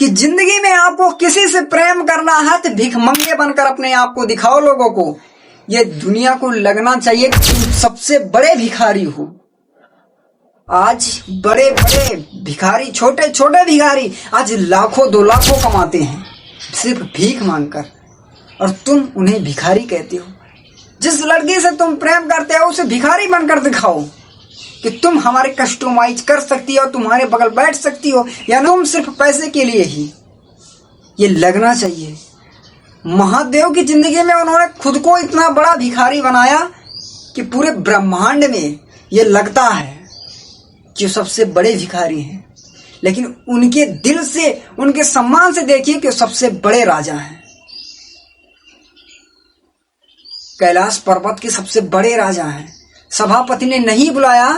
कि जिंदगी में आपको किसी से प्रेम करना है तो भिखमंगे बनकर अपने आप को दिखाओ लोगों को। ये दुनिया को लगना चाहिए कि तुम सबसे बड़े भिखारी हो। आज बड़े बड़े भिखारी, छोटे छोटे भिखारी आज लाखों 2 लाखों कमाते हैं सिर्फ भीख मांगकर, और तुम उन्हें भिखारी कहते हो। जिस लड़की से तुम प्रेम करते हो उसे भिखारी बनकर दिखाओ कि तुम हमारे कस्टमाइज कर सकती हो, तुम्हारे बगल बैठ सकती हो, या तुम सिर्फ पैसे के लिए ही। ये लगना चाहिए। महादेव की जिंदगी में उन्होंने खुद को इतना बड़ा भिखारी बनाया कि पूरे ब्रह्मांड में ये लगता है कि सबसे बड़े भिखारी हैं, लेकिन उनके दिल से, उनके सम्मान से देखिए कि सबसे बड़े राजा हैं। कैलाश पर्वत के सबसे बड़े राजा हैं। सभापति ने नहीं बुलाया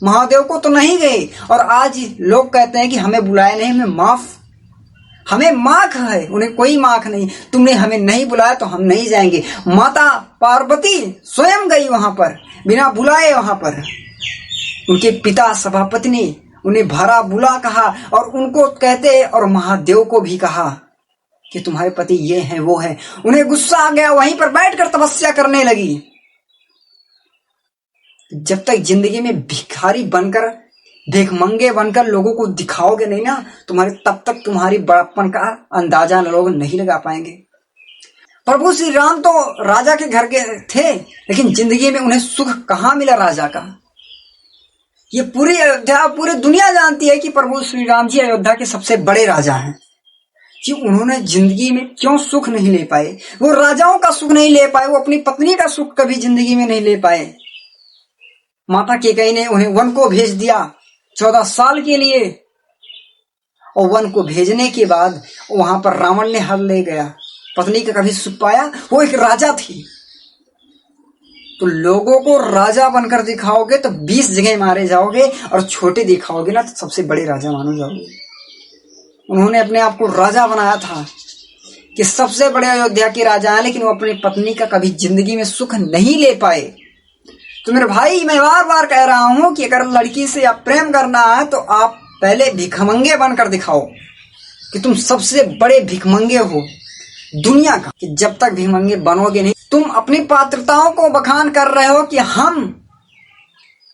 महादेव को तो नहीं गए, और आज लोग कहते हैं कि हमें बुलाया नहीं, हमें माख है, उन्हें कोई माख नहीं। तुमने हमें नहीं बुलाया तो हम नहीं जाएंगे। माता पार्वती स्वयं गई वहां पर बिना बुलाए। वहां पर उनके पिता सभापति ने उन्हें भरा बुला कहा, और उनको कहते और महादेव को भी कहा कि तुम्हारे पति ये हैं वो हैं। उन्हें गुस्सा आ गया, वहीं पर बैठकर तपस्या करने लगी। जब तक जिंदगी में भिखारी बनकर, भिखमंगे बनकर लोगों को दिखाओगे नहीं ना, तब तक तुम्हारी बड़प्पन का अंदाजा लोग नहीं लगा पाएंगे। प्रभु श्री राम तो राजा के घर के थे, लेकिन जिंदगी में उन्हें सुख कहाँ मिला राजा का। ये पूरी अयोध्या, पूरी दुनिया जानती है कि प्रभु श्री राम जी अयोध्या के सबसे बड़े राजा हैं। कि उन्होंने जिंदगी में क्यों सुख नहीं ले पाए। वो राजाओं का सुख नहीं ले पाए, वो अपनी पत्नी का सुख कभी जिंदगी में नहीं ले पाए। माता कैकेयी ने उन्हें वन को भेज दिया 14 साल के लिए, और वन को भेजने के बाद वहां पर रावण ने हल ले गया। पत्नी का कभी सुख पाया? वो एक राजा थी। तो लोगों को राजा बनकर दिखाओगे तो 20 जगह मारे जाओगे, और छोटे दिखाओगे ना तो सबसे बड़े राजा मानो जाओगे। उन्होंने अपने आप को राजा बनाया था कि सबसे बड़े अयोध्या के राजा हैं, लेकिन वो अपनी पत्नी का कभी जिंदगी में सुख नहीं ले पाए। तो मेरे भाई, मैं बार बार कह रहा हूं कि अगर लड़की से आप प्रेम करना है तो आप पहले भिखमंगे बनकर दिखाओ कि तुम सबसे बड़े भिखमंगे हो दुनिया का। कि जब तक भिखमंगे बनोगे नहीं, तुम अपनी पात्रताओं को बखान कर रहे हो कि हम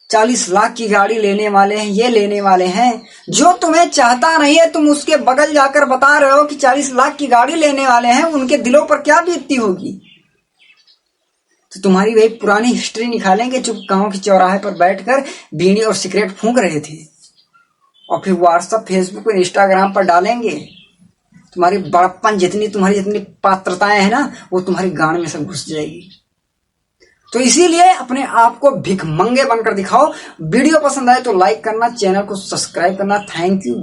40 लाख की गाड़ी लेने वाले हैं, ये लेने वाले हैं। जो तुम्हें चाहता नहीं है, तुम उसके बगल जाकर बता रहे हो कि 40 लाख की गाड़ी लेने वाले हैं। उनके दिलों पर क्या बीतती होगी। तो तुम्हारी वही पुरानी हिस्ट्री निकालेंगे जो गांव के चौराहे पर बैठकर बीड़ी और सिगरेट फूंक रहे थे, और फिर व्हाट्सएप, फेसबुक और इंस्टाग्राम पर डालेंगे। तुम्हारी बड़प्पन जितनी, तुम्हारी जितनी पात्रताएं हैं ना, वो तुम्हारी गांड में सब घुस जाएगी। तो इसीलिए अपने आप को भिखमंगे बनकर दिखाओ। वीडियो पसंद आए तो लाइक करना, चैनल को सब्सक्राइब करना। Thank you.